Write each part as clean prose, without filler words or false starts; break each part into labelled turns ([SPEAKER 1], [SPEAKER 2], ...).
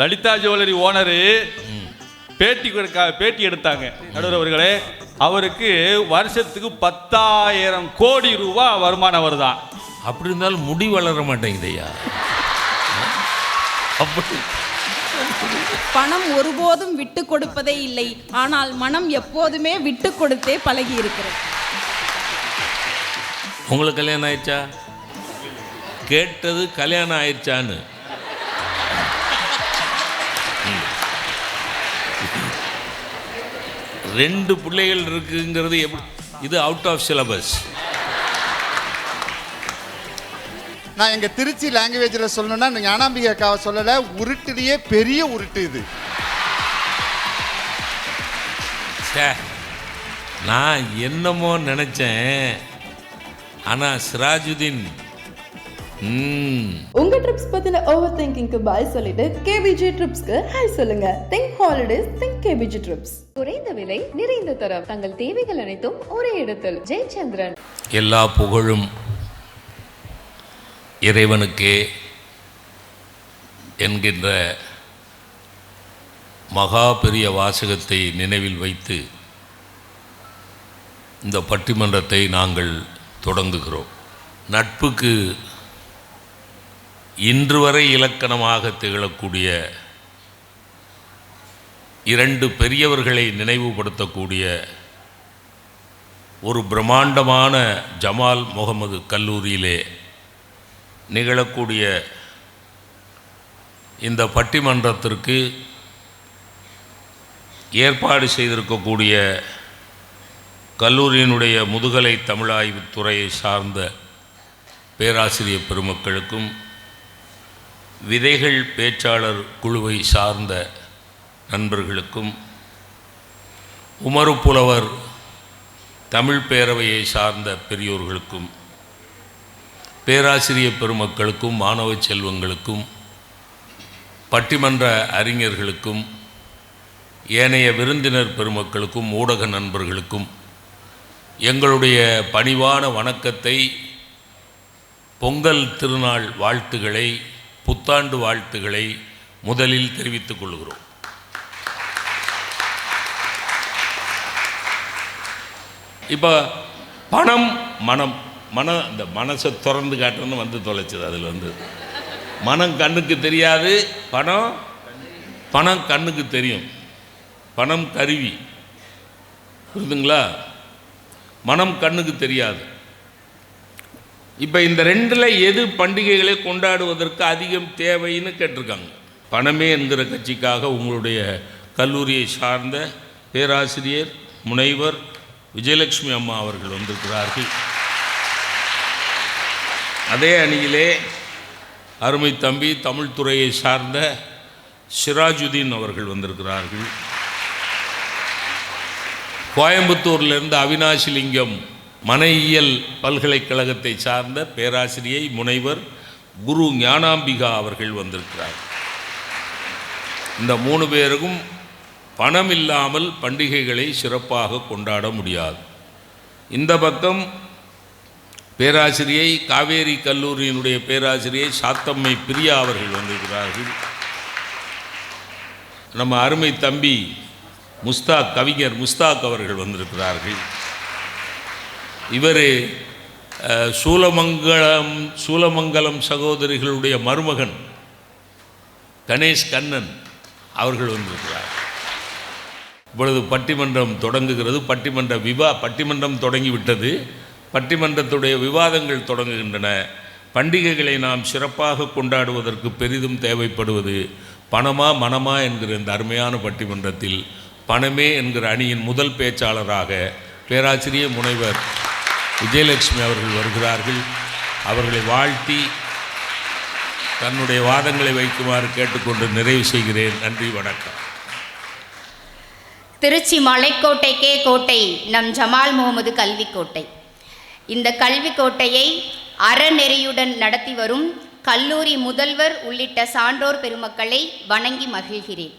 [SPEAKER 1] Lalitha jewellery owner பேட்டி எடுத்தாங்க. நடுவர் அவர்களே, அவருக்கு வருஷத்துக்கு 10,000 கோடி ரூபாய் வருமானம் வருதான்.
[SPEAKER 2] அப்படி இருந்தாலும் முடி வளர மாட்டேங்குதையா? அப்படி
[SPEAKER 3] பணம் ஒருபோதும் விட்டு கொடுப்பதே இல்லை, ஆனால் மனம் எப்போதுமே விட்டு கொடுத்தே பழகி இருக்கிறது.
[SPEAKER 2] உங்களுக்கு கல்யாணம் ஆயிடுச்சா? கேட்டது கல்யாணம் ஆயிடுச்சான்னு. ரெண்டு பிள்ளைகள் இருக்குங்கிறது எப்படி? இது அவுட் ஆஃப் சிலபஸ்.
[SPEAKER 4] நான் எங்கள் திருச்சி லாங்குவேஜில் சொல்லணும்னா ஞானாம்பிகை அக்காவை சொல்லலை, உருட்டுலேயே பெரிய உருட்டு இது.
[SPEAKER 2] நான் என்னமோ நினச்சேன், ஆனால் சிராஜுதீன்
[SPEAKER 5] உங்க ட்ரிப்ஸ் பத்தின ஓவர் திங்கிங்க்கு பாய் சொல்லிட்டு கேபிஜி ட்ரிப்ஸ்க்கு ஹாய் சொல்லுங்க. Think holidays, think KPG drips.
[SPEAKER 6] குறைந்த விலை, நிறைந்த தரம், தங்கள் தேவைகள் அனைத்தும் ஒரே இடத்தில். ஜெயச்சந்திரன்.
[SPEAKER 2] எல்லா புகழும் இறைவனுக்கே என்கின்ற மகா பெரிய வாசகத்தை நினைவில் வைத்து இந்த பட்டிமன்றத்தை நாங்கள் தொடங்குகிறோம். நட்புக்கு இன்று வரை இலக்கணமாக திகழக்கூடிய இரண்டு பெரியவர்களை நினைவுபடுத்தக்கூடிய ஒரு பிரம்மாண்டமான ஜமால் முகமது கல்லூரியிலே நிகழக்கூடிய இந்த பட்டிமன்றத்திற்கு ஏற்பாடு செய்திருக்கக்கூடிய கல்லூரியினுடைய முதுகலை தமிழாய்வு துறையை சார்ந்த பேராசிரியர் பெருமக்களுக்கும், விதைகள் பேச்சாளர் குழுவை சார்ந்த நண்பர்களுக்கும், உமறு புலவர் தமிழ் பேரவையை சார்ந்த பெரியோர்களுக்கும், பேராசிரியர் பெருமக்களுக்கும், மாணவ செல்வங்களுக்கும், பட்டிமன்ற அறிஞர்களுக்கும், ஏனைய விருந்தினர் பெருமக்களுக்கும், ஊடக நண்பர்களுக்கும் எங்களுடைய பணிவான வணக்கத்தை, பொங்கல் திருநாள் வாழ்த்துக்களை, புத்தாண்டு வாழ்த்துக்களை முதலில் தெரிவித்துக் கொள்கிறோம். இப்போ பணம், மனம் இந்த மனசை திறந்து காட்டுன்னு வந்து தொலைச்சது. அதில் வந்து மனம் கண்ணுக்கு தெரியாது, பணம் கண்ணுக்கு தெரியும். பணம் கருவி, புரியுதுங்களா? மனம் கண்ணுக்கு தெரியாது. இப்போ இந்த ரெண்டில் எது பண்டிகைகளை கொண்டாடுவதற்கு அதிகம் தேவைன்னு கேட்டிருக்காங்க. பணமே என்கிற கட்சிக்காக உங்களுடைய கல்லூரியை சார்ந்த பேராசிரியர் முனைவர் விஜயலட்சுமி அம்மா அவர்கள் வந்திருக்கிறார்கள். அதே அணியிலே அருமை தம்பி தமிழ் துறையை சார்ந்த சிராஜுதீன் அவர்கள் வந்திருக்கிறார்கள். கோயம்புத்தூரிலிருந்து அவினாசிலிங்கம் மனையியல் பல்கலைக்கழகத்தை சார்ந்த பேராசிரியை முனைவர் குரு ஞானாம்பிகா அவர்கள் வந்திருக்கிறார். இந்த 3 பேருக்கும் பணம் இல்லாமல் பண்டிகைகளை சிறப்பாக கொண்டாட முடியாது. இந்த பக்கம் பேராசிரியை காவேரி கல்லூரியினுடைய பேராசிரியை சாத்தம்மை பிரியா அவர்கள் வந்திருக்கிறார்கள். நம்ம அருமை தம்பி முஸ்தாக், கவிஞர் முஸ்தாக் அவர்கள் வந்திருக்கிறார்கள். இவர் சூலமங்கலம் சகோதரிகளுடைய மருமகன் கணேஷ் கண்ணன் அவர்கள் வந்திருக்கிறார். இப்பொழுது பட்டிமன்றம் தொடங்குகிறது. பட்டிமன்றம் தொடங்கிவிட்டது. பட்டிமன்றத்துடைய விவாதங்கள் தொடங்குகின்றன. பண்டிகைகளை நாம் சிறப்பாக கொண்டாடுவதற்கு பெரிதும் தேவைப்படுவது பணமா மனமா என்கிற இந்த அருமையான பட்டிமன்றத்தில் பணமே என்கிற அணியின் முதல் பேச்சாளராக பேராசிரியர் முனைவர் விஜயலட்சுமி அவர்கள் வருகிறார்கள். அவர்களை வாழ்த்தி தன்னுடைய வாதங்களை வைக்குமாறு கேட்டுக்கொண்டு நிறைவு செய்கிறேன். நன்றி, வணக்கம்.
[SPEAKER 7] திருச்சி மலைக்கோட்டைக்கே கோட்டை நம் ஜமால் முகமது கல்விக்கோட்டை. இந்த கல்விக்கோட்டையை அறநெறியுடன் நடத்தி வரும் கல்லூரி முதல்வர் உள்ளிட்ட சான்றோர் பெருமக்களை வணங்கி மகிழ்கிறேன்.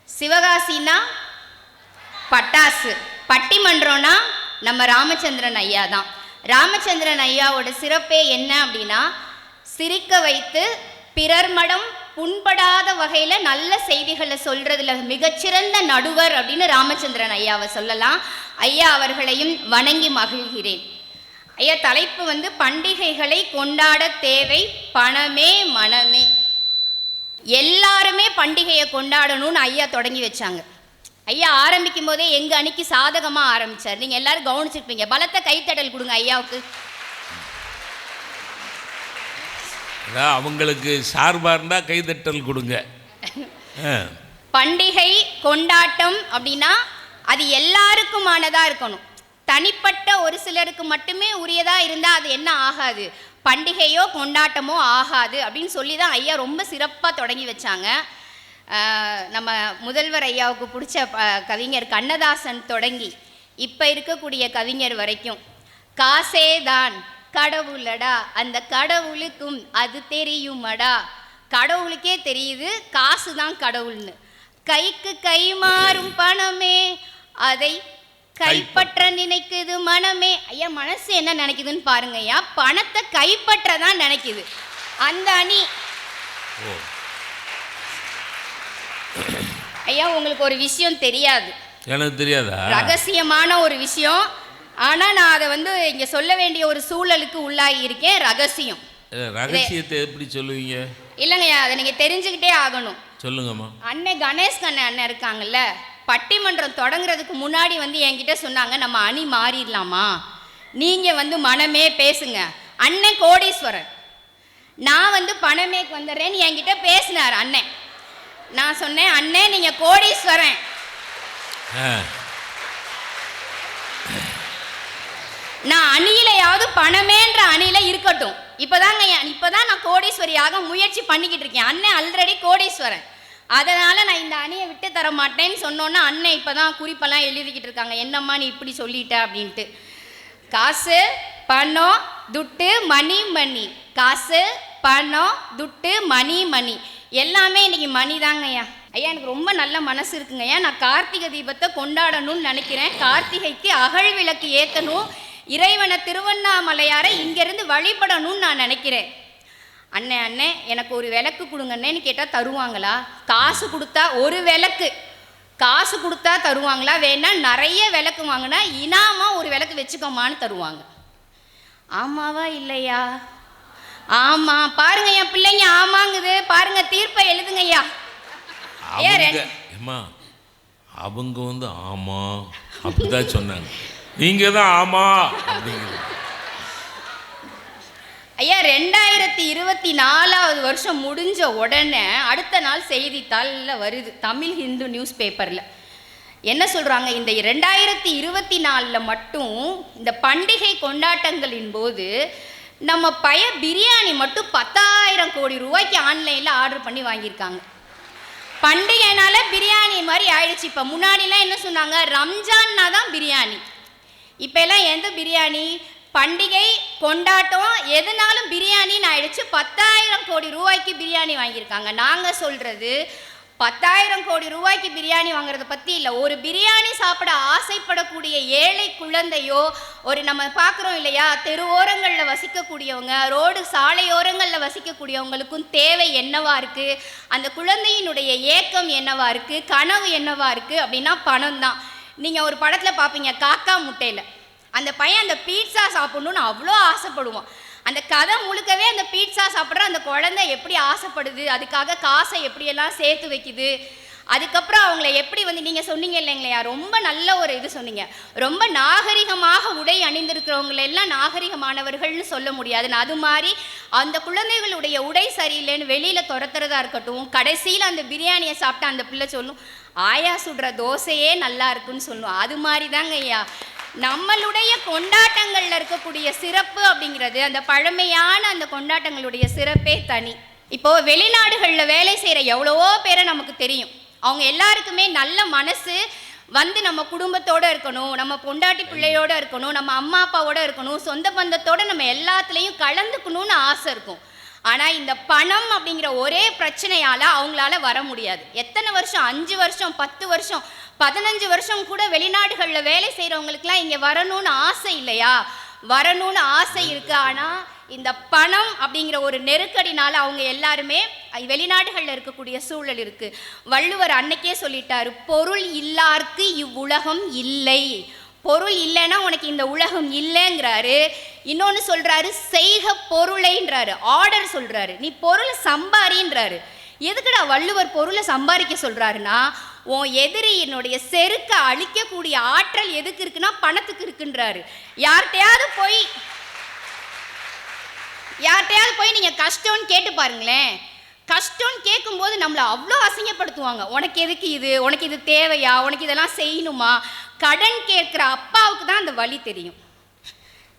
[SPEAKER 7] சிவகாசினா பட்டாசு, பட்டிமன்றம்னா நம்ம ராமச்சந்திரன் ஐயா தான். ராமச்சந்திரன் ஐயாவோட சிறப்பே என்ன அப்படின்னா, சிரிக்க வைத்து பிறர் மனம் புண்படாத வகையில் நல்ல செய்திகளை சொல்றதுல மிகச்சிறந்த நடுவர் அப்படின்னு ராமச்சந்திரன் ஐயாவை சொல்லலாம். ஐயா அவர்களையும் வணங்கி மகிழ்கிறேன். ஐயா, தலைப்பு வந்து பண்டிகைகளை கொண்டாட தேவை பணமே மனமே. எல்லாருமே பண்டிகையை கொண்டாடணும்னு ஐயா தொடங்கி வச்சாங்க. ஐயா ஆரம்பிக்கும் போதே எங்கள் அன்னைக்கு சாதகமாக ஆரம்பித்தார். நீங்கள் எல்லாரும் கவனிச்சிருப்பீங்க. பலத்த கைத்தடல் கொடுங்க ஐயாவுக்கு.
[SPEAKER 2] அவங்களுக்கு சார்பாக இருந்தால் கைதட்டல் கொடுங்க.
[SPEAKER 7] பண்டிகை கொண்டாட்டம் அப்படின்னா அது எல்லாருக்குமானதாக இருக்கணும். தனிப்பட்ட ஒரு சிலருக்கு மட்டுமே உரியதாக இருந்தால் அது என்ன ஆகாது, பண்டிகையோ கொண்டாட்டமோ ஆகாது அப்படின்னு சொல்லி தான் ஐயா ரொம்ப சிறப்பாக தொடங்கி வச்சாங்க. நம்ம முதல்வர் ஐயாவுக்கு பிடிச்ச கவிஞர் கண்ணதாசன் தொடங்கி இப்போ இருக்கக்கூடிய கவிஞர் வரைக்கும் காசே தான் கடவுளடா, அந்த கடவுளுக்கும் அது தெரியுமடா. கடவுளுக்கே தெரியுது காசு தான் கடவுள்னு. கைக்கு கை மாறும் பணமே அதை கைப்பற்ற நினைக்குது மனமே. ஐயா, மனசு என்ன நினைக்குதுன்னு பாருங்க ஐயா. பணத்தை கைப்பற்ற தான் நினைக்குது அந்த அணி. ஐயா, உங்களுக்கு ஒரு விஷயம் தெரியாது.
[SPEAKER 2] எனக்கு தெரியாதா? ரகசியமான
[SPEAKER 7] ஒரு விஷயம். ஆனால் நான் அதை வந்து இங்கே சொல்ல வேண்டிய ஒரு சூழலுக்கு உள்ளாகி இருக்கேன். ரகசியம்.
[SPEAKER 2] ரகசியத்தை எப்படி சொல்லுவீங்க?
[SPEAKER 7] இல்லைங்கய்யா, அதை நீங்கள் தெரிஞ்சுக்கிட்டே ஆகணும்.
[SPEAKER 2] சொல்லுங்கம்மா.
[SPEAKER 7] அண்ணன் கணேஷ் அண்ணன் இருக்காங்கல்ல, பட்டிமன்றம் தொடங்குறதுக்கு முன்னாடி வந்து என்கிட்ட சொன்னாங்க, நம்ம அணி மாறிடலாமா, நீங்கள் வந்து மனமே பேசுங்க. அண்ணன் கோடீஸ்வரன், நான் வந்து பணமேக்கு வந்துடுறேன்னு என்கிட்ட பேசினார் அண்ணன். நான் சொன்னேன், அண்ணன் நீங்கள் கோடீஸ்வரன், நான் அணியிலையாவது பணமேன்ற அணியில இருக்கட்டும். இப்போதான் நான் கோடீஸ்வரியாக முயற்சி பண்ணிக்கிட்டு இருக்கேன். அண்ணன் ஆல்ரெடி கோடீஸ்வரன், அதனால நான் இந்த அணியை விட்டு தர மாட்டேன்னு சொன்னோன்னா அண்ணன் இப்போதான் குறிப்பெல்லாம் எழுதிக்கிட்டு இருக்காங்க, என்னம்மா நீ இப்படி சொல்லிட்ட அப்படின்ட்டு. காசு பணம் துட்டு மணி மணி, காசு பணம் துட்டு மணி மணி, எல்லாமே இன்னைக்கு மணி தாங்க ஐயா. ஐயா, எனக்கு ரொம்ப நல்ல மனசு இருக்குங்க ஐயா. நான் கார்த்திகை தீபத்தை கொண்டாடணும்னு நினைக்கிறேன். கார்த்திகைக்கு அகல் விளக்கு ஏற்றணும், இறைவனை திருவண்ணாமலையாரை இங்கேருந்து வழிபடணும்னு நான் நினைக்கிறேன். அண்ணே எனக்கு ஒரு விளக்கு கொடுங்கண்ணேன்னு கேட்டால் தருவாங்களா? காசு கொடுத்தா ஒரு விளக்கு காசு கொடுத்தா தருவாங்களா? வேணா நிறைய விளக்கு வாங்கினா இனாமா ஒரு விளக்கு வச்சுக்கோமான்னு தருவாங்க. ஆமாவா இல்லையா? ஆமா. பாருங்க என் பிள்ளைங்க ஆமாங்குது பாருங்க, தீர்ப்பை எழுதுங்க ஐயா.
[SPEAKER 2] அவங்க வந்து ஆமா அப்படிதான் சொன்னாங்க, நீங்க தான் ஆமா அப்படிங்கிறது.
[SPEAKER 7] ஐயா, 2024 வருஷம் முடிஞ்ச உடனே அடுத்த நாள் செய்தித்தாளில் வருது, தமிழ் ஹிந்து நியூஸ் பேப்பரில் என்ன சொல்கிறாங்க, இந்த 2024 மட்டும் இந்த பண்டிகை கொண்டாட்டங்களின் போது நம்ம பிரியாணி மட்டும் 10,000 கோடி ரூபாய்க்கு ஆன்லைனில் ஆர்டர் பண்ணி வாங்கியிருக்காங்க. பண்டிகைனால பிரியாணி மாதிரி ஆயிடுச்சு. இப்போ முன்னாடிலாம் என்ன சொன்னாங்க, ரம்ஜான்னா தான் பிரியாணி. இப்போ எல்லாம் எந்த பிரியாணி, பண்டிகை கொண்டாட்டம் எதுனாலும் பிரியாணின்னு ஆயிடுச்சு. 10,000 கோடி ரூபாய்க்கு பிரியாணி வாங்கியிருக்காங்க. நாங்கள் சொல்கிறது 10,000 கோடி ரூபாய்க்கு பிரியாணி வாங்குறத பற்றி இல்லை, ஒரு பிரியாணி சாப்பிட ஆசைப்படக்கூடிய ஏழை குழந்தையோ, ஒரு நம்ம பார்க்குறோம் இல்லையா, தெருவோரங்களில் வசிக்கக்கூடியவங்க, ரோடு சாலையோரங்களில் வசிக்கக்கூடியவங்களுக்கும் தேவை என்னவா இருக்குது, அந்த குழந்தையினுடைய ஏக்கம் என்னவா இருக்குது, கனவு என்னவா இருக்குது அப்படின்னா பணம் தான். நீங்கள் ஒரு படத்தில் பார்ப்பீங்க, காக்கா முட்டையில் அந்த பையன் அந்த பீட்சா சாப்பிட்ணுன்னு அவ்வளோ ஆசைப்படுவான். அந்த கதை முழுக்கவே அந்த பீட்சா சாப்பிட்ற அந்த குழந்தை எப்படி ஆசைப்படுது, அதுக்காக காசை எப்படியெல்லாம் சேர்த்து வைக்குது, அதுக்கப்புறம் அவங்கள எப்படி வந்து நீங்கள் சொன்னீங்க இல்லைங்களையா, ரொம்ப நல்ல ஒரு இது சொன்னீங்க, ரொம்ப நாகரிகமாக உடை அணிந்திருக்கிறவங்களெல்லாம் நாகரிகமானவர்கள்னு சொல்ல முடியாது. அது மாதிரி அந்த குழந்தைகளுடைய உடை சரியில்லைன்னு வெளியில் துரத்துறதா இருக்கட்டும், கடைசியில் அந்த பிரியாணியை சாப்பிட்டு அந்த பிள்ளை சொல்லும், ஆயா சுடுற தோசையே நல்லா இருக்குன்னு சொல்லும். அது மாதிரி தாங்க ஐயா நம்மளுடைய கொண்டாட்டங்களில் இருக்கக்கூடிய சிறப்பு அப்படிங்கிறது, அந்த பழமையான அந்த கொண்டாட்டங்களுடைய சிறப்பே தனி. இப்போது வெளிநாடுகளில் வேலை செய்கிற எவ்வளவோ பேரை நமக்கு தெரியும். அவங்க எல்லாருக்குமே நல்ல மனசு வந்து நம்ம குடும்பத்தோடு இருக்கணும், நம்ம பொண்டாட்டி பிள்ளையோடு இருக்கணும், நம்ம அம்மா அப்பாவோடு இருக்கணும், சொந்த பந்தத்தோடு நம்ம எல்லாத்துலேயும் கலந்துக்கணும்னு ஆசை இருக்கும். ஆனால் இந்த பணம் அப்படிங்கிற ஒரே பிரச்சனையால் அவங்களால வர முடியாது. எத்தனை வருஷம், 5 வருஷம் 10 வருஷம் 15 வருஷம் கூட வெளிநாடுகளில் வேலை செய்கிறவங்களுக்குலாம் இங்கே வரணும்னு ஆசை இல்லையா? வரணும்னு ஆசை இருக்கு. ஆனால் இந்த பணம் அப்படிங்கிற ஒரு நெருக்கடினால அவங்க எல்லாருமே வெளிநாடுகளில் இருக்கக்கூடிய சூழல் இருக்கு. வள்ளுவர் அன்னைக்கே சொல்லிட்டாரு, பொருள் இல்லார்க்கு இவ்வுலகம் இல்லை. பொருள் இல்லைன்னா உனக்கு இந்த உலகம் இல்லைங்கிறாரு. இன்னொன்று சொல்றாரு, செய்க பொருளைன்றாரு, ஆர்டர் சொல்றாரு, நீ பொருளை சம்பாரின்றாரு. எதுக்குடா வள்ளுவர் பொருளை சம்பாதிக்க சொல்றாருன்னா, உன் எதிரியினுடைய செருக்க அழிக்கக்கூடிய ஆற்றல் எதுக்கு இருக்குன்னா பணத்துக்கு இருக்குன்றாரு. யார்கிட்டையாவது போய் நீங்க கஷ்டம்னு கேட்டு பாருங்களேன். கஷ்டம்னு கேட்கும்போது நம்மளை அவ்வளோ அசிங்கப்படுத்துவாங்க. உனக்கு எதுக்கு இது, உனக்கு இது தேவையா, உனக்கு இதெல்லாம் செய்யணுமா? கடன் கேட்குற அப்பாவுக்கு தான் அந்த வலி தெரியும்.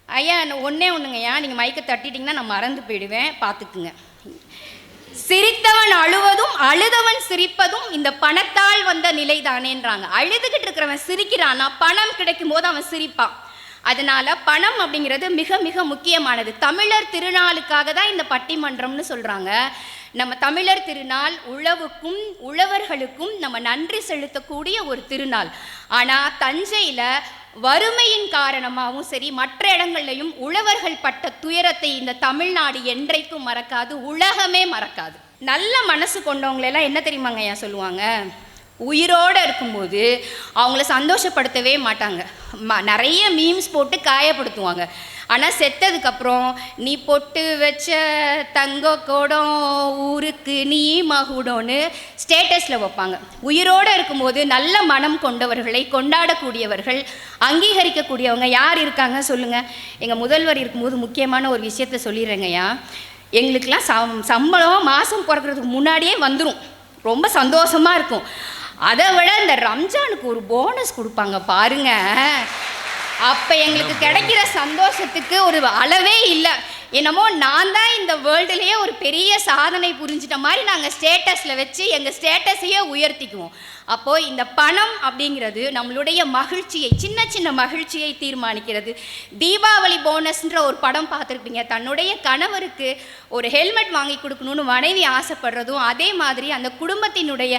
[SPEAKER 7] ஐயா ஒன்றுங்கய்யா, நீங்கள் மைக்கை தட்டிட்டிங்கன்னா நான் மறந்து போயிடுவேன், பார்த்துக்குங்க. சிரித்தவன் அழுவதும் அழுதவன் சிரிப்பதும் இந்த பணத்தால் வந்த நிலை தானேன்றாங்க. அழுதுகிட்டு இருக்கிறவன் சிரிக்கிறான்னா பணம் கிடைக்கும் போது அவன் சிரிப்பான். அதனால பணம் அப்படிங்கிறது மிக மிக முக்கியமானது. தமிழர் திருநாளுக்காக தான் இந்த பட்டிமன்றம்னு சொல்கிறாங்க. நம்ம தமிழர் திருநாள் உழவுக்கும் உழவர்களுக்கும் நம்ம நன்றி செலுத்தக்கூடிய ஒரு திருநாள். ஆனால் தஞ்சையில் வறுமையின் காரணமாகவும் சரி, மற்ற இடங்கள்லையும் உழவர்கள் பட்ட துயரத்தை இந்த தமிழ்நாடு என்றைக்கும் மறக்காது, உலகமே மறக்காது. நல்ல மனசு கொண்டவங்களெல்லாம் என்ன தெரியுமாங்க ஐயா சொல்லுவாங்க, உயிரோடு இருக்கும்போது அவங்கள சந்தோஷப்படுத்தவே மாட்டாங்க. நிறைய மீம்ஸ் போட்டு காயப்படுத்துவாங்க. ஆனால் செத்ததுக்கப்புறம் நீ பொட்டு வச்ச தங்க கோடம் ஊருக்கு நீ மகுடோன்னு ஸ்டேட்டஸில் வைப்பாங்க. உயிரோடு இருக்கும்போது நல்ல மனம் கொண்டவர்களை கொண்டாடக்கூடியவர்கள், அங்கீகரிக்கக்கூடியவங்க யார் இருக்காங்க சொல்லுங்கள்? எங்கள் முதல்வர் இருக்கும்போது முக்கியமான ஒரு விஷயத்த சொல்லிடுறேங்கய்யா. எங்களுக்கெல்லாம் சம்பளம் மாதம் பிறக்கிறதுக்கு முன்னாடியே வந்துடும். ரொம்ப சந்தோஷமாக இருக்கும். அதை விட இந்த ரம்ஜானுக்கு ஒரு போனஸ் கொடுப்பாங்க பாருங்க, அப்போ எங்களுக்கு கிடைக்கிற சந்தோஷத்துக்கு ஒரு அளவே இல்லை. என்னமோ நான் தான் இந்த வேர்ல்டுலேயே ஒரு பெரிய சாதனை புரிஞ்சிட்ட மாதிரி நாங்கள் ஸ்டேட்டஸில் வச்சு எங்கள் ஸ்டேட்டஸையே உயர்த்திக்குவோம். அப்போது இந்த பணம் அப்படிங்கிறது நம்மளுடைய மகிழ்ச்சியை, சின்ன சின்ன மகிழ்ச்சியை தீர்மானிக்கிறது. தீபாவளி போனஸ்ன்ற ஒரு படம் பார்த்துருப்பீங்க. தன்னுடைய கணவருக்கு ஒரு ஹெல்மெட் வாங்கி கொடுக்கணும்னு மனைவி ஆசைப்படுறதும், அதே மாதிரி அந்த குடும்பத்தினுடைய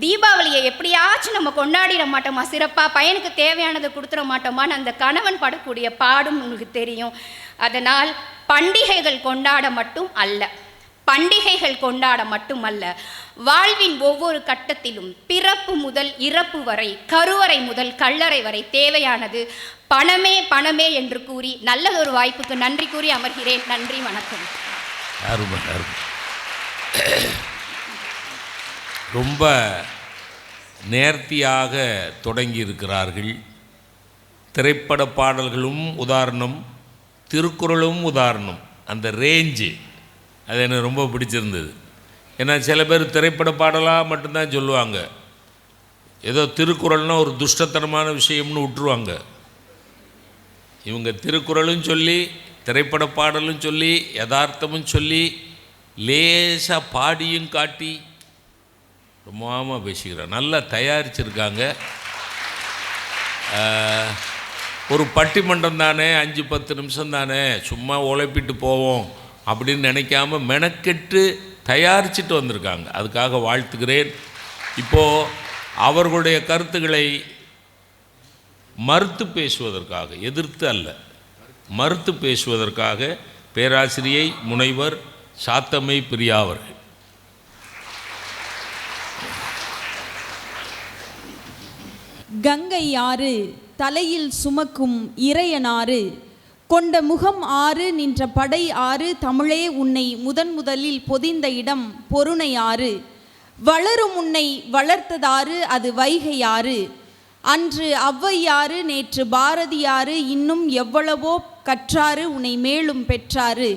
[SPEAKER 7] தீபாவளியை எப்படியாச்சும் நம்ம கொண்டாடிட மாட்டோமா, சிறப்பாக பையனுக்கு தேவையானதை கொடுத்துட மாட்டோமான்னு அந்த கணவன் படக்கூடிய பாடும் உங்களுக்கு தெரியும். அதனால் பண்டிகைகள் கொண்டாட மட்டும் அல்ல, வாழ்வின் ஒவ்வொரு கட்டத்திலும் பிறப்பு முதல் இறப்பு வரை, கருவறை முதல் கல்லறை வரை தேவையானது பணமே என்று கூறி நல்லதொரு வாய்ப்புக்கு நன்றி கூறி அமர்கிறேன். நன்றி, வணக்கம்.
[SPEAKER 2] ரொம்ப நேர்த்தியாக தொடங்கி இருக்கிறார்கள். திரைப்பட பாடல்களும் உதாரணம், திருக்குறளும் உதாரணம். அந்த ரேஞ்சு அது எனக்கு ரொம்ப பிடிச்சிருந்தது. ஏன்னா சில பேர் திரைப்பட பாடலாக மட்டும்தான் சொல்லுவாங்க, ஏதோ திருக்குறள்னா ஒரு துஷ்டத்தனமான விஷயம்னு விட்டுருவாங்க. இவங்க திருக்குறளும் சொல்லி, திரைப்பட பாடலும் சொல்லி, யதார்த்தமும் சொல்லி, லேசாக பாடியும் காட்டி ரொம்ப பேசிக்கிறாங்க. நல்லா தயாரிச்சிருக்காங்க. ஒரு பட்டிமன்றம் தானே, 5-10 நிமிஷம் தானே, சும்மா உழைப்பிட்டு போவோம் அப்படின்னு நினைக்காம மெனக்கெட்டு தயாரிச்சுட்டு வந்திருக்காங்க. அதுக்காக வாழ்த்துக்கிறேன். இப்போது அவர்களுடைய கருத்துக்களை மறுத்து பேசுவதற்காக, எதிர்த்து அல்ல, மறுத்து பேசுவதற்காக பேராசிரியை முனைவர் சாத்தம்மை பிரியா அவர்கள்.
[SPEAKER 3] கங்கை ஆறு தலையில் சுமக்கும் இறையனாறு, கொண்ட முகம் ஆறு நின்ற படை ஆறு, தமிழே உன்னை முதலில் பொதிந்த இடம் பொருணை ஆறு, வளரும் உன்னை வளர்த்ததாறு அது வைகையாறு, அன்று ஔவையாறு நேற்று பாரதியாறு, இன்னும் எவ்வளவோ கற்றாறு உன்னை மேலும் பெற்றாறு,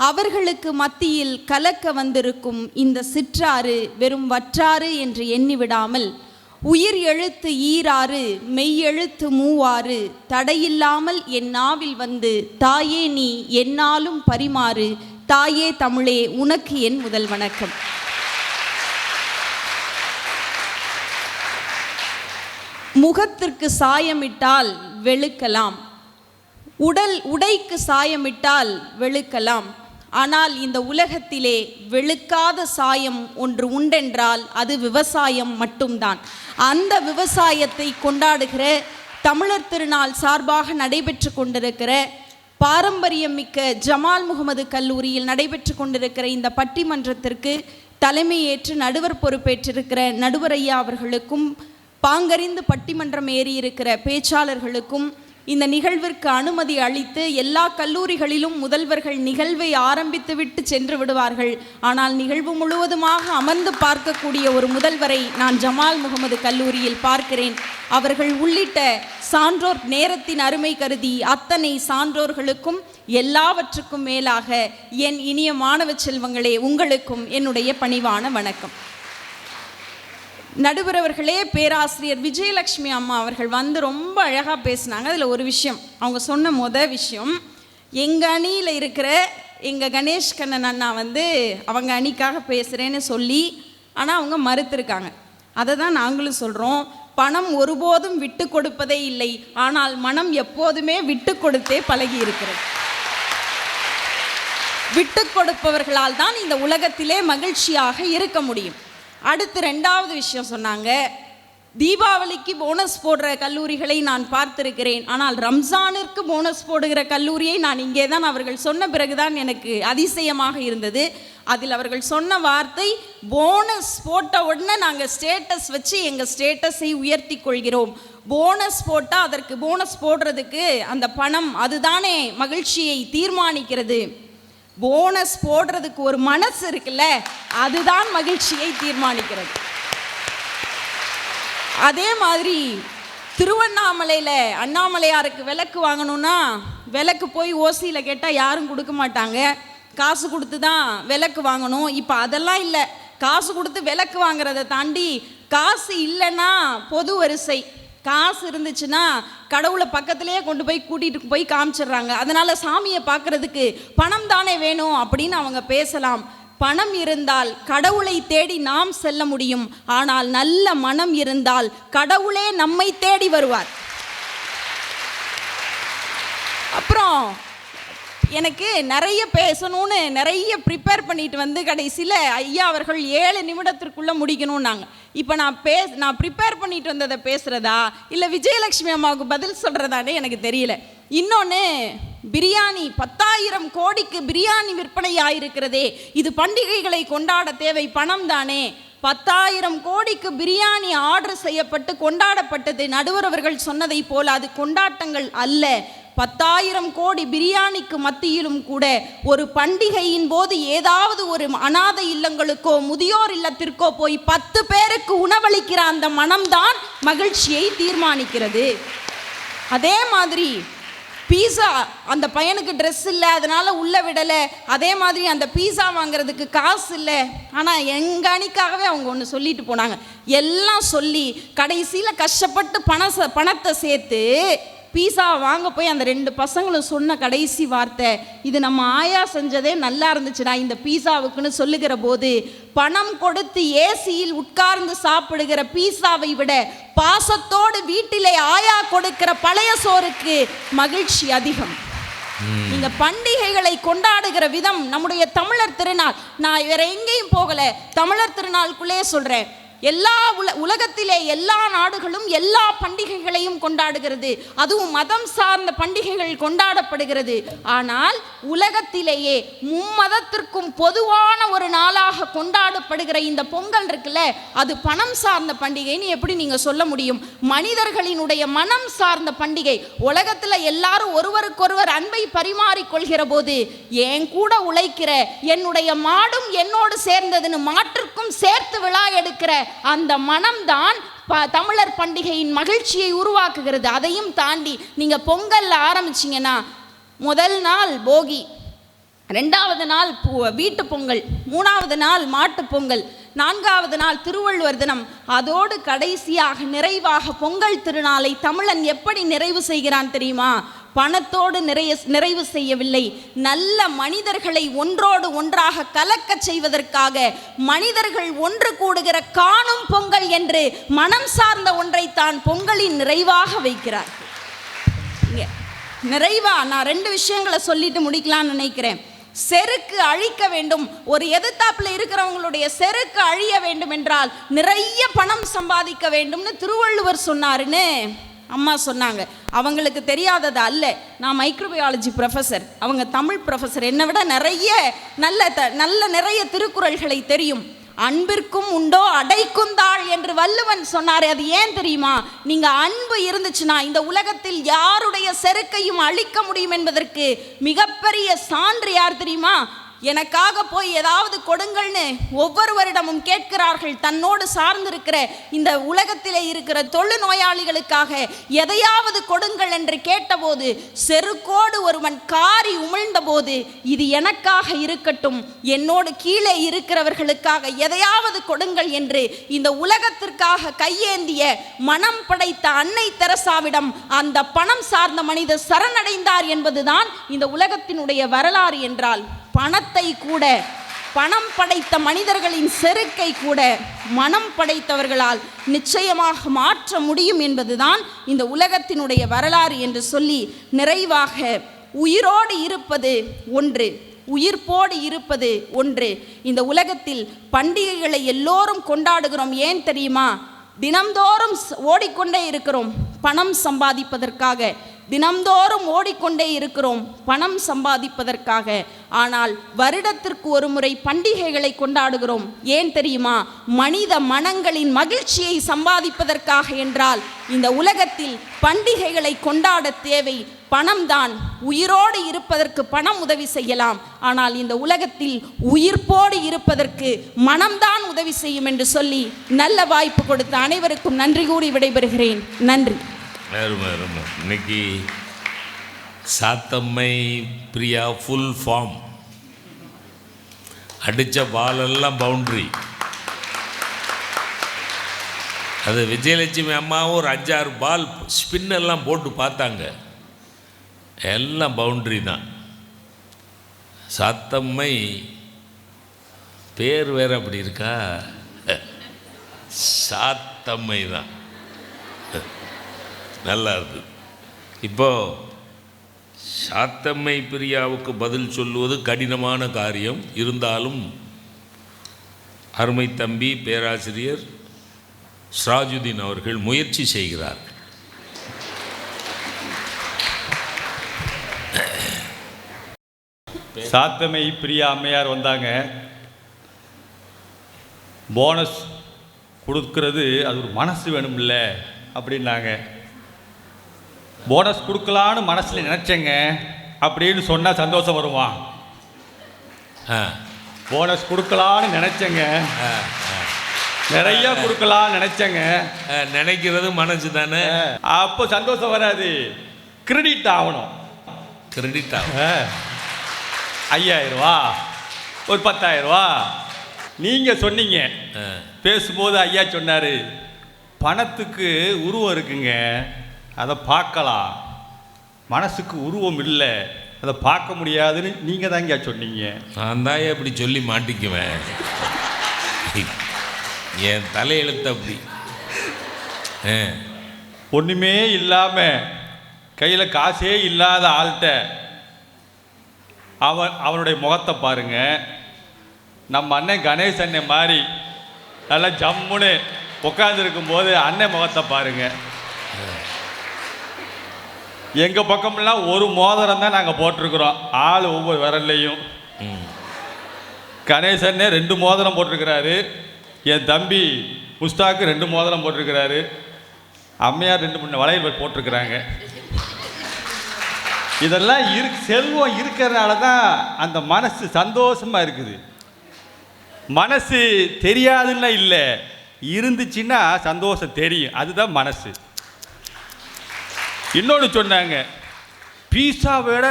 [SPEAKER 3] அவர்களுக்கு மத்தியில் கலக்க வந்திருக்கும் இந்த சிற்றாறு வெறும் வற்றாறு என்று எண்ணிவிடாமல், உயிர் எழுத்து ஈராறு மெய்யெழுத்து மூவாறு, தடையில்லாமல் என் நாவில் வந்து தாயே நீ என்னாலும் பரிமாறு, தாயே தமிழே உனக்கு என் முதல் வணக்கம். முகத்திற்கு சாயமிட்டால் வெளுக்கலாம், உடைக்கு சாயமிட்டால் வெளுக்கலாம், ஆனால் இந்த உலகத்திலே வெளுக்காத சாயம் ஒன்று உண்டென்றால் அது விவசாயம் மட்டும்தான். அந்த விவசாயத்தை கொண்டாடுகிற தமிழர் திருநாள் சார்பாக நடைபெற்று கொண்டிருக்கிற பாரம்பரியம் மிக்க ஜமால் முகமது கல்லூரியில் நடைபெற்று கொண்டிருக்கிற இந்த பட்டிமன்றத்திற்கு தலைமையேற்று நடுவர் பொறுப்பேற்றிருக்கிற நடுவர் ஐயா அவர்களுக்கும், பாங்கறிந்து பட்டிமன்றம் ஏறியிருக்கிற பேச்சாளர்களுக்கும், இந்த நிகழ்விற்கு அனுமதி அளித்து, எல்லா கல்லூரிகளிலும் முதல்வர்கள் நிகழ்வை ஆரம்பித்துவிட்டு சென்று விடுவார்கள், ஆனால் நிகழ்வு முழுவதுமாக அமர்ந்து பார்க்கக்கூடிய ஒரு முதல்வரை நான் ஜமால் முகமது கல்லூரியில் பார்க்கிறேன். அவர்கள் உள்ளிட்ட சான்றோர் நேரத்தின் அருமை கருதி அத்தனை சான்றோர்களுக்கும் எல்லாவற்றுக்கும் மேலாக என் இனிய மாணவ செல்வங்களே, உங்களுக்கும் என்னுடைய பணிவான வணக்கம். நடுவர் அவர்களே, பேராசிரியர் விஜயலட்சுமி அம்மா அவர்கள் வந்து ரொம்ப அழகாக பேசினாங்க. அதில் ஒரு விஷயம் அவங்க சொன்ன விஷயம், எங்கள் அணியில் இருக்கிற எங்கள் கணேஷ் கண்ணன் அண்ணா வந்து அவங்க அணிக்காக பேசுகிறேன்னு சொல்லி, ஆனால் அவங்க மறுத்திருக்காங்க. அதை தான் நாங்களும் சொல்கிறோம். பணம் ஒருபோதும் விட்டு கொடுப்பதே இல்லை, ஆனால் மனம் எப்போதுமே விட்டு கொடுத்தே பழகி இருக்கிறது. விட்டு கொடுப்பவர்களால் தான் இந்த உலகத்திலே மகிழ்ச்சியாக இருக்க முடியும். அடுத்து 2வது விஷயம் சொன்னாங்க, தீபாவளிக்கு போனஸ் போடுற கல்லூரிகளை நான் பார்த்திருக்கிறேன், ஆனால் ரம்ஜானிற்கு போனஸ் போடுகிற கல்லூரியை நான் இங்கே தான் அவர்கள் சொன்ன பிறகுதான் எனக்கு அதிசயமாக இருந்தது. அதில் அவர்கள் சொன்ன வார்த்தை, போனஸ் போட்ட உடனே நாங்கள் ஸ்டேட்டஸ் வச்சு எங்கள் ஸ்டேட்டஸை உயர்த்தி கொள்கிறோம். போனஸ் போட்டால் அதற்கு போனஸ் போடுறதுக்கு அந்த பணம் அதுதானே மகிழ்ச்சியை தீர்மானிக்கிறது. போனஸ் போடுறதுக்கு ஒரு மனசு இருக்குல்ல, அதுதான் மகிழ்ச்சியை தீர்மானிக்கிறது. அதே மாதிரி திருவண்ணாமலையில் அண்ணாமலையாருக்கு விளக்கு வாங்கணும்னா விளக்கு போய் ஓசியில் கேட்டால் யாரும் கொடுக்க மாட்டாங்க, காசு கொடுத்து தான் விளக்கு வாங்கணும். இப்போ அதெல்லாம் இல்லை, காசு கொடுத்து விளக்கு வாங்குறதை தாண்டி காசு இல்லைன்னா பொது வரிசை, காசு இருந்துச்சுன்னா கடவுளை பக்கத்திலே கொண்டு போய் கூட்டிகிட்டு போய் காமிச்சிடுறாங்க. அதனால் சாமியை பார்க்குறதுக்கு பணம் தானே வேணும் அப்படின்னு அவங்க பேசலாம். பணம் இருந்தால் கடவுளை தேடி நாம் செல்ல முடியும், ஆனால் நல்ல மனம் இருந்தால் கடவுளே நம்மை தேடி வருவார். அப்புறம் எனக்கு நிறைய பேசணும்னு நிறைய ப்ரிப்பேர் பண்ணிட்டு வந்து கடைசியில் ஐயா அவர்கள் 7 நிமிடத்திற்குள்ளே முடிக்கணும்னாங்க. இப்போ நான் ப்ரிப்பேர் பண்ணிட்டு வந்ததை பேசுகிறதா இல்லை விஜயலட்சுமி அம்மாவுக்கு பதில் சொல்கிறதானே எனக்கு தெரியல. இன்னொன்று, பிரியாணி 10,000 கோடிக்கு பிரியாணி விற்பனை ஆயிருக்கிறதே, இது பண்டிகைகளை கொண்டாட தேவை பணம் தானே. 10,000 கோடிக்கு பிரியாணி ஆர்டர் செய்யப்பட்டு கொண்டாடப்பட்டது. நடுவர் அவர்கள் சொன்னதை போல அது கொண்டாட்டங்கள் அல்ல. 10,000 கோடி பிரியாணிக்கு மத்தியிலும் கூட ஒரு பண்டிகையின் போது ஏதாவது ஒரு அனாதை இல்லங்களுக்கோ முதியோர் இல்லத்திற்கோ போய் 10 பேருக்கு உணவளிக்கிற அந்த மனம்தான் மகிழ்ச்சியை தீர்மானிக்கிறது. அதே மாதிரி பீஸா, அந்த பையனுக்கு ட்ரெஸ் இல்லை அதனால் உள்ளே விடலை, அதே மாதிரி அந்த பீஸா வாங்குறதுக்கு காசு இல்லை, ஆனால் எங்கள் அணிக்காகவே அவங்க ஒன்று சொல்லிட்டு போனாங்க. எல்லாம் சொல்லி கடைசியில் கஷ்டப்பட்டு பணத்தை சேர்த்து பீஸா வாங்க போய் அந்த 2 பசங்களும் சொன்ன கடைசி வார்த்தை, இது நம்ம ஆயா செஞ்சதே நல்லா இருந்துச்சுடா இந்த பீஸாவுக்குன்னு சொல்லுகிற போது, பணம் கொடுத்து ஏசியில் உட்கார்ந்து சாப்பிடுகிற பீஸாவை விட பாசத்தோடு வீட்டிலே ஆயா கொடுக்கிற பழைய சோறுக்கு மகிழ்ச்சி அதிகம். நீங்க பண்டிகைகளை கொண்டாடுகிற விதம், நம்முடைய தமிழர் திருநாள், நான் வேற எங்கேயும் போகல, தமிழர் திருநாளுக்குள்ளே சொல்றேன், எல்லா உலகத்திலே எல்லா நாடுகளும் எல்லா பண்டிகைகளையும் கொண்டாடுகிறது, அதுவும் மதம் சார்ந்த பண்டிகைகள் கொண்டாடப்படுகிறது. ஆனால் உலகத்திலேயே மும்மதத்திற்கும் பொதுவான ஒரு நாளாக கொண்டாடப்படுகிற இந்த பொங்கல் இருக்குல்ல, அது பணம் சார்ந்த பண்டிகைன்னு எப்படி நீங்க சொல்ல முடியும்? மனிதர்களினுடைய மனம் சார்ந்த பண்டிகை. உலகத்துல எல்லாரும் ஒருவருக்கொருவர் அன்பை பரிமாறிக்கொள்கிற போது, என் கூட உழைக்கிற என்னுடைய மாடும் என்னோடு சேர்ந்ததுன்னு மாற்றுக்கும் சேர்த்து விழா எடுக்கிற அந்த மனம்தான் தமிழர் பண்டிகையின் மகிழ்ச்சியை உருவாக்குகிறது. அதையும் தாண்டி நீங்க பொங்கல்ல ஆரம்பிச்சீங்கன்னா, முதல் நாள் போகி, 2வது நாள் வீட்டு பொங்கல், 3வது நாள் மாட்டு பொங்கல், 4வது நாள் திருவள்ளுவர் தினம், அதோடு கடைசியாக நிறைவாக பொங்கல் திருநாளை தமிழன் எப்படி நிறைவு செய்கிறான் தெரியுமா? பணத்தோடு நிறைவு செய்யவில்லை, நல்ல மனிதர்களை ஒன்றோடு ஒன்றாக கலக்க செய்வதற்காக மனிதர்கள் ஒன்று கூடுகிற காணும் பொங்கல் என்று மனம் சார்ந்த ஒன்றைத்தான் பொங்கலின் நிறைவாக வைக்கிறார். நிறைவா நான் 2 விஷயங்களை சொல்லிட்டு முடிக்கலாம்னு நினைக்கிறேன். செருக்கு அழிக்க வேண்டும், ஒரு எதிர்த்தாப்புல இருக்கிறவங்களுடைய செருக்கு அழிய வேண்டும் என்றால் நிறைய பணம் சம்பாதிக்க வேண்டும்னு திருவள்ளுவர் சொன்னாருன்னு அம்மா சொன்னாங்க. அவங்களுக்கு தெரியாதது அல்ல, நான் மைக்ரோபயாலஜி ப்ரொஃபஸர், அவங்க தமிழ் ப்ரொஃபஸர், என்னை விட நிறைய நல்ல நிறைய திருக்குறள்களை தெரியும். அன்பிற்கும் உண்டோ அடைக்குந்தாள் என்று வள்ளுவன் சொன்னார். அது ஏன் தெரியுமா? நீங்க அன்பு இருந்துச்சுன்னா இந்த உலகத்தில் யாருடைய செருக்கையும் அழிக்க முடியும் என்பதற்கு மிகப்பெரிய சான்று யார் தெரியுமா? எனக்காக போய் ஏதாவது கொடுங்கள்னு ஒவ்வொருவரிடமும் கேட்கிறார்கள். தன்னோடு சார்ந்திருக்கிற இந்த உலகத்திலே இருக்கிற தொழுநோயாளிகளுக்காக எதையாவது கொடுங்கள் என்று கேட்டபோது செருக்கோடு ஒருவன் காரி உமிழ்ந்த போது, இது எனக்காக இருக்கட்டும், என்னோடு கீழே இருக்கிறவர்களுக்காக எதையாவது கொடுங்கள் என்று இந்த உலகத்திற்காக கையேந்திய மனம் படைத்த அன்னை தெரசாவிடம் அந்த பணம் சார்ந்த மனிதர் சரணடைந்தார் என்பதுதான் இந்த உலகத்தினுடைய வரலாறு. என்றால் பணத்தை கூட, பணம் படைத்த மனிதர்களின் செருக்கை கூட மனம் படைத்தவர்களால் நிச்சயமாக மாற்ற முடியும் என்பதுதான் இந்த உலகத்தினுடைய வரலாறு என்று சொல்லி நிறைவாக, உயிரோடு இருப்பது ஒன்று, உயிர்ப்போடு இருப்பது ஒன்று. இந்த உலகத்தில் பண்டிகைகளை எல்லோரும் கொண்டாடுகிறோம். ஏன் தெரியுமா? தினம்தோறும் ஓடிக்கொண்டே இருக்கிறோம் பணம் சம்பாதிப்பதற்காக, தினம்தோறும் ஓடிக்கொண்டே இருக்கிறோம் பணம் சம்பாதிப்பதற்காக. ஆனால் வருடத்திற்கு ஒரு முறை பண்டிகைகளை கொண்டாடுகிறோம். ஏன் தெரியுமா? மனித மனங்களின் மகிழ்ச்சியை சம்பாதிப்பதற்காக. என்றால் இந்த உலகத்தில் பண்டிகைகளை கொண்டாட தேவை பணம்தான். உயிரோடு இருப்பதற்கு பணம் உதவி செய்யலாம், ஆனால் இந்த உலகத்தில் உயிர்ப்போடு இருப்பதற்கு மனம்தான் உதவி செய்யும் என்று சொல்லி நல்ல வாய்ப்பு கொடுத்த அனைவருக்கும் நன்றி கூறி விடைபெறுகிறேன். நன்றி.
[SPEAKER 2] இன்னைக்கு சாத்தம்மை பிரியா ஃபுல் ஃபார்ம், அடித்த பாலெல்லாம் பவுண்ட்ரி. அது விஜயலட்சுமி அம்மாவும் ஒரு 5-6 பால் ஸ்பின்னெல்லாம் போட்டு பார்த்தாங்க, எல்லாம் பவுண்ட்ரி தான். சாத்தம்மை பேர் வேற அப்படி இருக்கா, சாத்தம்மை தான், நல்லா இருக்கு. இப்போ சாத்தம்மை பிரியாவுக்கு பதில் சொல்லுவது கடினமான காரியம். இருந்தாலும் அருமை தம்பி பேராசிரியர் ஸ்ராஜுதீன் அவர்கள் முயற்சி செய்கிறார்.
[SPEAKER 1] சாத்தம்மை பிரியா அம்மையார் வந்தாங்க. போனஸ் கொடுக்கறது அது ஒரு மனசு வேணும்ல அப்படின்னாங்க. போனஸ் கொடுக்கலான்னு மனசில் நினச்சேங்க அப்படின்னு சொன்னால் சந்தோஷம் வருவான். போனஸ் கொடுக்கலான்னு நினச்சேங்க, நிறைய கொடுக்கலான்னு நினச்சேங்க.
[SPEAKER 2] நினைக்கிறது மனசு தானே,
[SPEAKER 1] அப்போ சந்தோஷம் வராது, கிரெடிட் ஆகணும்.
[SPEAKER 2] கிரெடிட் ஆகும்.
[SPEAKER 1] 5000 ரூபா, ஒரு 10,000 ரூபா. நீங்கள் சொன்னீங்க பேசும்போது, ஐயா சொன்னார், பணத்துக்கு உருவம் இருக்குங்க, அதை பார்க்கலாம், மனசுக்கு உருவம் இல்லை, அதை பார்க்க முடியாதுன்னு நீங்கள் தாங்க சொன்னீங்க.
[SPEAKER 2] நான் தான் இப்படி சொல்லி மாட்டிக்குவேன், என் தலையெழுத்து அப்படி.
[SPEAKER 1] ஒன்றுமே இல்லாமல் கையில் காசே இல்லாத ஆள்கிட்ட அவனுடைய முகத்தை பாருங்க. நம்ம அண்ணன் கணேஷ் அண்ணன் மாதிரி நல்லா ஜம்முன்னு உட்காந்துருக்கும் போது அண்ணன் முகத்தை பாருங்க. எங்கள் பக்கமெல்லாம் ஒரு மோதிரம் தான் நாங்கள் போட்டிருக்கிறோம், ஆள் ஒவ்வொரு விரல்லையும். கணேசன்னே 2 மோதிரம் போட்டிருக்கிறாரு, என் தம்பி முஸ்தாக்கு 2 மோதிரம் போட்டிருக்கிறாரு, அம்மையார் 2-3 வளையல் போட்டிருக்கிறாங்க. இதெல்லாம் செல்வம் இருக்கிறதுனால தான் அந்த மனசு சந்தோஷமாக இருக்குது. மனசு தெரியாதுன்னா இல்லை, இருந்துச்சுன்னா சந்தோஷம் தெரியும், அதுதான் மனசு. இன்னொன்று சொன்னாங்க, பீஸா விட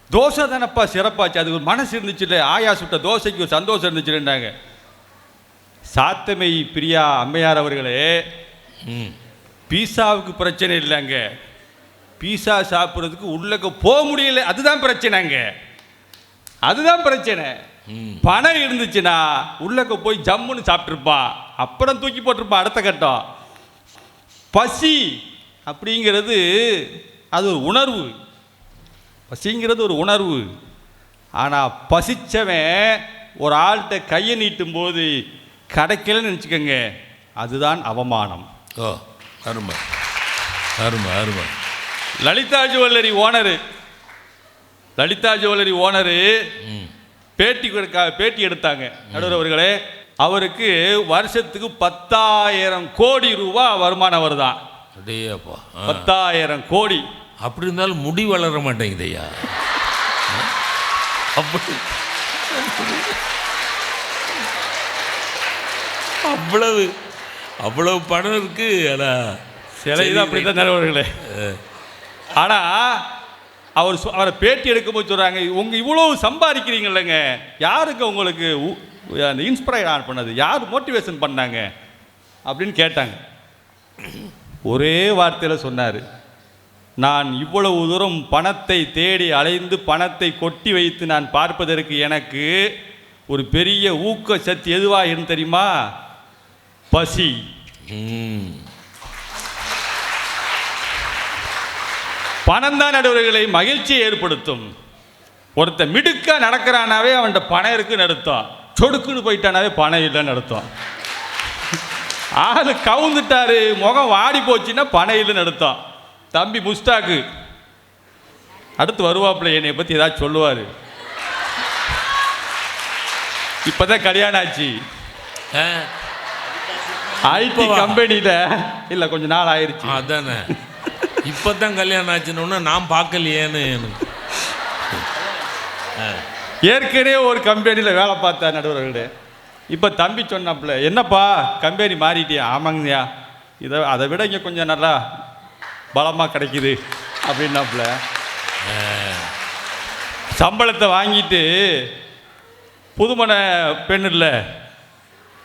[SPEAKER 1] தோசை தானப்பா சிறப்பாச்சு, அது ஒரு மனசு இருந்துச்சு இல்லை, ஆயா சுட்ட தோசைக்கு ஒரு சந்தோஷம் இருந்துச்சுன்னாங்க. சாத்தம்மை பிரியா அம்மையார் அவர்களே, பீஸாவுக்கு பிரச்சனை இல்லைங்க, பீஸா சாப்பிட்றதுக்கு உள்ளக்க போக முடியல, அதுதான் பிரச்சனைங்க, அதுதான் பிரச்சனை. பணம் இருந்துச்சுன்னா உள்ளக்க போய் ஜம்முன்னு சாப்பிட்ருப்பான், அப்புறம் தூக்கி போட்டிருப்பான் அடுத்த கட்டம். பசி அப்படிங்கிறது அது ஒரு உணர்வு, பசிங்கிறது ஒரு உணர்வு. ஆனால் பசிச்சவன் ஒரு ஆள்கிட்ட கையை நீட்டும் போது கிடைக்கலன்னு நினச்சிக்கோங்க, அதுதான் அவமானம்.
[SPEAKER 2] ஓ அருமை. அருமை அருமை.
[SPEAKER 1] லலிதா ஜுவல்லரி ஓனரு பேட்டி எடுத்தாங்க. நடுவர் அவர்களே, அவருக்கு வருஷத்துக்கு 10,000 கோடி ரூபாய் வருமானம் வருதான்.
[SPEAKER 2] அடேப்பா,
[SPEAKER 1] 10,000 கோடி.
[SPEAKER 2] அப்படி இருந்தாலும் முடி வளர மாட்டேங்குதையா? அப்படி அவ்வளவு பணம் இருக்கு.
[SPEAKER 1] சிலை தான் அப்படித்தான் நடுவர்களே. ஆனால் அவரை பேட்டி எடுக்கும்போது சொல்கிறாங்க, இவ்வளோ சம்பாதிக்கிறீங்களேங்க, யாருங்க உங்களுக்கு அந்த இன்ஸ்பயர் பண்ணது, யார் மோட்டிவேஷன் பண்ணாங்க அப்படின்னு கேட்டாங்க. ஒரே வார்த்தையில் சொன்னார், நான் இவ்வளவு தூரம் பணத்தை தேடி அலைந்து பணத்தை கொட்டி வைத்து நான் பார்ப்பதற்கு எனக்கு ஒரு பெரிய ஊக்க சக்தி எதுவாக இருந்து தெரியுமா? பசி. பணம் தான் நடுவர்களை மகிழ்ச்சியை ஏற்படுத்தும். ஒருத்தன் மிடுக்க நடக்கிறானாவே அவன்கிட்ட பணம் இருக்குன்னு அர்த்தம், சொடுக்குன்னு போயிட்டானாவே பணம் இல்லைன்னு அர்த்தம். ஆளு கவுந்துட்டாரு, முகம் வாடி போச்சுன்னா பணம் இல்லைன்னு அர்த்தம். தம்பி முஸ்டாக்கு அடுத்து வருவாப்புல, என்னை பற்றி ஏதாச்சும் சொல்லுவார். இப்போதான் கல்யாணம் ஆச்சு ஐடி கம்பெனியில். இல்லை, கொஞ்சம் நாள் ஆயிடுச்சு.
[SPEAKER 2] அதானே, இப்போ தான் கல்யாணம் ஆச்சுன்னு நான் பார்க்கலையேன்னு.
[SPEAKER 1] ஏற்கனவே ஒரு கம்பெனியில் வேலை பார்த்தா நடுவர்களே. இப்போ தம்பி சொன்னாப்புல, என்னப்பா கம்பெனி மாறிட்டியா? ஆமாங்கய்யா, அதை விட இங்கே கொஞ்சம் நல்லா பலமாக கிடைக்குது அப்படின்னாப்புல. சம்பளத்தை வாங்கிட்டு புதுமண பெண் இல்லை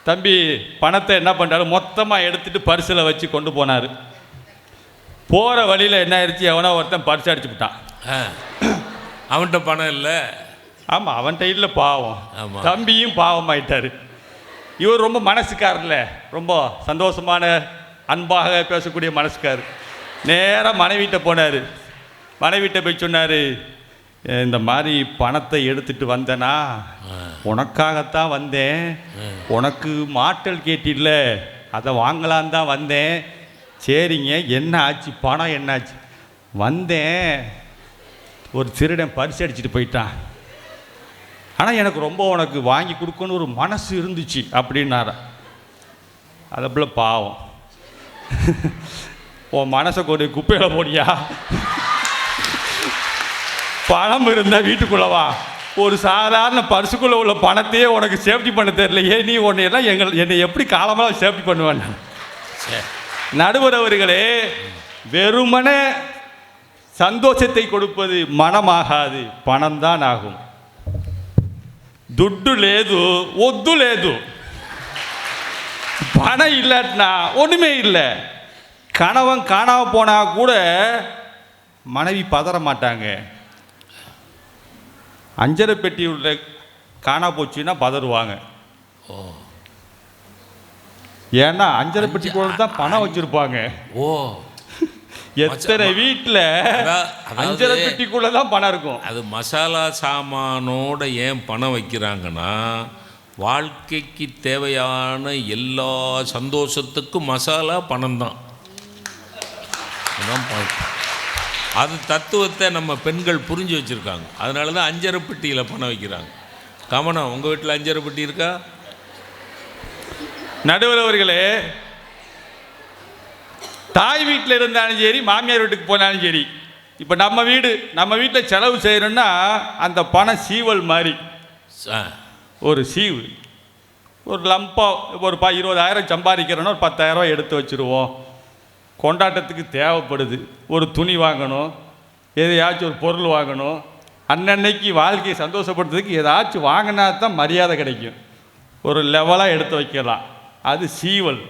[SPEAKER 1] தம்பி பணத்தை என்ன பண்ணுறாரு, மொத்தமாக எடுத்துகிட்டு பரிசில் வச்சு கொண்டு போனார். போகிற வழியில் என்ன ஆயிடுச்சு, எவனோ ஒருத்தன் பரிசு அடிச்சு விட்டான்.
[SPEAKER 2] அவன்கிட்ட பணம் இல்லை.
[SPEAKER 1] ஆமாம், அவன்கிட்ட இல்லை, பாவம். தம்பியும் பாவம் ஆயிட்டார். இவர் ரொம்ப மனசுக்காரில்ல, ரொம்ப சந்தோஷமான அன்பாக பேசக்கூடிய மனசுக்கார். நேராக மனைவிட்ட போனார். மனைவிட்ட போய் சொன்னார், இந்த மாதிரி பணத்தை எடுத்துகிட்டு வந்தேனா, உனக்காகத்தான் வந்தேன், உனக்கு மாட்டல் கேட்டில்ல, அதை வாங்கலான் தான் வந்தேன். சரிங்க, என்ன ஆச்சு, பணம் என்னாச்சு? வந்தேன், ஒரு திருடன் பரிசு அடிச்சுட்டு போயிட்டான், ஆனால் எனக்கு ரொம்ப உனக்கு வாங்கி கொடுக்கணும்னு ஒரு மனசு இருந்துச்சு அப்படின்னாரா. அதை போல பாவம், உன் மனசை கொண்டு குப்பையில் போடியா, பணம் இருந்தால் வீட்டுக்குள்ளவா, ஒரு சாதாரண பர்சுக்குள்ளே உள்ள பணத்தையே உனக்கு சேஃப்டி பண்ண தெரியலையே, நீ உன்னையெல்லாம் என்னை எப்படி காலமாக சேஃப்டி பண்ணுவேன்? நடுவர் அவர்களே, வெறுமனே சந்தோஷத்தை கொடுப்பது மனமாகாது, பணம் தான் ஆகும். దుడ్డు లేదు, ఒద్దు లేదు. பணம் இல்லாட்டினா ஒன்றுமே இல்லை. கணவன் காணாம போனால் கூட மனைவி பதற மாட்டாங்க. அஞ்சரை பெட்டி உள்ள காணா போச்சுன்னா பதறுவாங்க. ஏன்னா அஞ்சரை பெட்டிக்குள்ள தான் பணம் வச்சுருப்பாங்க. எத்தனை வீட்டில் அஞ்சரை பெட்டிக்குள்ள தான் பணம் இருக்கும்.
[SPEAKER 2] அது மசாலா சாமானோட ஏன் பணம் வைக்கிறாங்கன்னா, வாழ்க்கைக்கு தேவையான எல்லா சந்தோஷத்துக்கும் மசாலா பணம் தான். அது தத்துவத்தை நம்ம பெண்கள் புரிஞ்சு வச்சுருக்காங்க. அதனால தான் அஞ்சரை பெட்டியில் பணம் வைக்கிறாங்க. கமனம், உங்கள் வீட்டில் அஞ்சரை பெட்டி இருக்கா?
[SPEAKER 1] நடுவர் அவர்களே, தாய் வீட்டில் இருந்தாலும் சரி, மாமியார் வீட்டுக்கு போனாலும் சரி, இப்போ நம்ம வீட்டில் செலவு செய்கிறோன்னா அந்த பணம் சீவல் மாதிரி. ஒரு சீவு, ஒரு லம்பாக ஒரு 20,000 சம்பாதிக்கிறோன்னா ஒரு 10,000 எடுத்து வச்சுருவோம். கொண்டாட்டத்துக்கு தேவைப்படுது, ஒரு துணி வாங்கணும், எதையாச்சும் ஒரு பொருள் வாங்கணும், அன்னன்னைக்கு வாழ்க்கையை சந்தோஷப்படுறதுக்கு ஏதாச்சும் வாங்கினா தான் மரியாதை கிடைக்கும். ஒரு லெவலாக எடுத்து வைக்கலாம், அது சீவல்.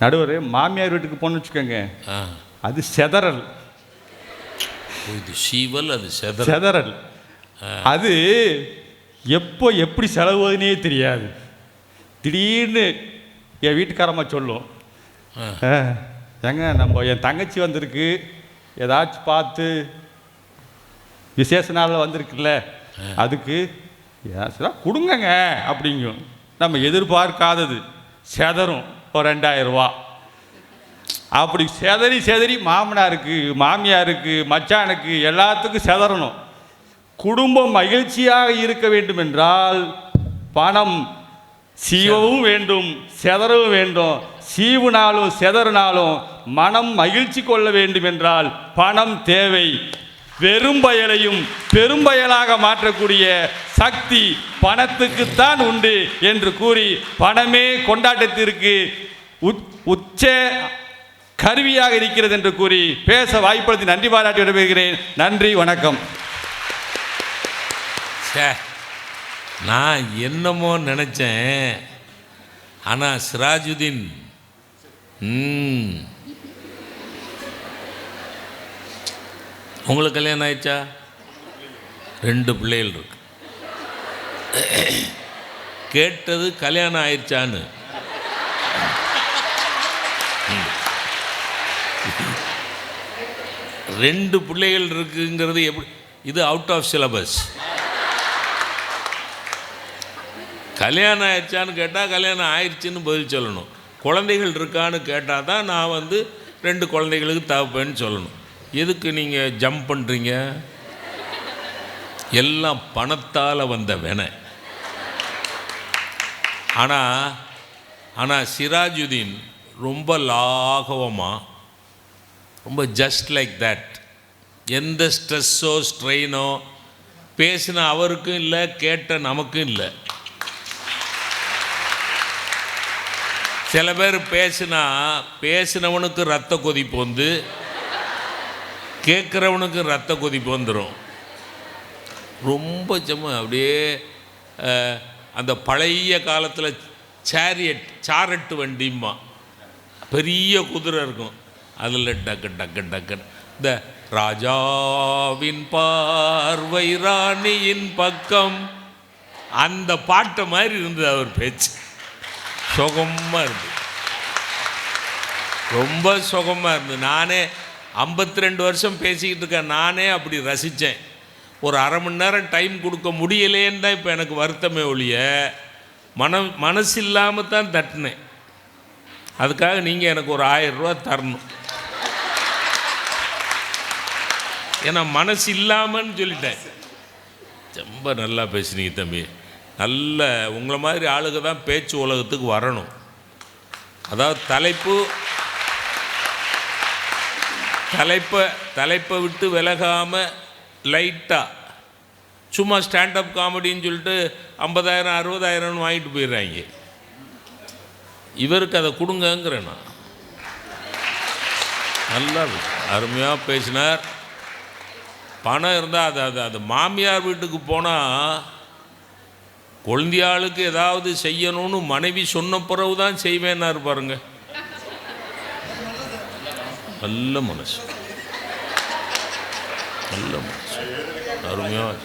[SPEAKER 1] நடுவர் மாமியார் வீட்டுக்கு போன்னு வச்சுக்கோங்க, அது செதறல்.
[SPEAKER 2] இது சீவல், அது
[SPEAKER 1] செதறல். அது எப்போ எப்படி செலவுனே தெரியாது. திடீர்னு என் வீட்டுக்காரம்மா சொல்லும், ஏங்க நம்ம என் தங்கச்சி வந்திருக்கு, ஏதாச்சும் பார்த்து விசேஷ நாளில் வந்திருக்குல்ல, அதுக்கு ஏதாச்சும் கொடுங்கங்க அப்படிங்கும். நம்ம எதிர்பார்க்காதது செதறும், ஒரு 2,000 ரூபா. அப்படி செதறி செதறி மாமனாருக்கு, மாமியாருக்கு, மச்சானுக்கு எல்லாத்துக்கும் செதறணும். குடும்பம் மகிழ்ச்சியாக இருக்க வேண்டும் என்றால் பணம் சீவவும் வேண்டும், செதறவும் வேண்டும். சீவுனாலும் செதறினாலும் மனம் மகிழ்ச்சி கொள்ள வேண்டும் என்றால் பணம் தேவை. வெறும்பயலையும் பெரும்பயலாக மாற்றக்கூடிய சக்தி பணத்துக்குத்தான் உண்டு என்று கூறி, பணமே கொண்டாட்டத்திற்கு உச்ச கருவியாக இருக்கிறது என்று கூறி பேச வாய்ப்படுத்தி நன்றி பாராட்டி விடைபெறுகிறேன். நன்றி, வணக்கம்.
[SPEAKER 2] நான் என்னமோ நினச்சேன், ஆனால் சிராஜுதீன் உங்களுக்கு கல்யாணம் ஆயிடுச்சா? 2 பிள்ளைகள் இருக்கு. கேட்டது கல்யாணம் ஆயிடுச்சான்னு. ரெண்டு பிள்ளைகள் இருக்குங்கிறது எப்படி? இது அவுட் ஆஃப் சிலபஸ். கல்யாணம் ஆயிடுச்சான்னு கேட்டால் கல்யாணம் ஆயிடுச்சுன்னு பதில் சொல்லணும். குழந்தைகள் இருக்கான்னு கேட்டால் தான் நான் 2 குழந்தைகளுக்கு தகப்பேன்னு சொல்லணும். எதுக்கு நீங்கள் ஜம்ப் பண்ணுறீங்க? எல்லாம் பணத்தால் வந்த வெனை. ஆனால் சிராஜுதீன் ரொம்ப லாகவமாக, ரொம்ப ஜஸ்ட் லைக் தட், எந்த ஸ்ட்ரெஸ்ஸோ ஸ்ட்ரெயினோ பேசின அவருக்கும் இல்லை, கேட்ட நமக்கும் இல்லை. சில பேர் பேசினவனுக்கு ரத்த கொதிப்பு வந்து கேட்குறவனுக்கு ரத்த கொதிப்பு வந்துடும். ரொம்ப அப்படியே அந்த பழைய காலத்தில் சாரட்டு வண்டிம்மா, பெரிய குதிரை இருக்கும், அதில் டக்கு டக்கு டக்குன்னு இந்த ராஜாவின் பார்வை ராணியின் பக்கம், அந்த பாட்டை மாதிரி இருந்தது அவர் பேச்சு. சுகமாக இருந்தது, ரொம்ப சுகமாக இருந்தது. நானே 52 வருஷம் பேசிக்கிட்டு இருக்கேன், நானே அப்படி ரசித்தேன். ஒரு அரை மணி நேரம் டைம் கொடுக்க முடியலேன்னு தான் இப்போ எனக்கு வருத்தமே ஒழிய, மனசு இல்லாமல் தான் தட்டினேன். அதுக்காக நீங்கள் எனக்கு ஒரு 1000 ரூபா தரணும். ஏன்னா மனசு இல்லாமன்னு சொல்லிட்டேன். ரொம்ப நல்லா பேசுனீங்க தம்பி. நல்ல உங்களை மாதிரி ஆளுங்க தான் பேச்சு உலகத்துக்கு வரணும். அதாவது தலைப்பை விட்டு விலகாமல் லைட்டாக சும்மா ஸ்டாண்டப் காமெடின்னு சொல்லிட்டு 50,000 60,000 வாங்கிட்டு போயிடுறாங்க. இவருக்கு அதை கொடுங்கங்கிறேன் நான். நல்லா அருமையாக பேசினார். பணம் இருந்தால் அது மாமியார் வீட்டுக்கு போனால் குழந்தையாளுக்கு ஏதாவது செய்யணும்னு மனைவி சொன்ன பிறகு தான் செய்வேன்னாரு பாருங்க. நல்ல மனசு, நல்ல மனசு, அருமையாக.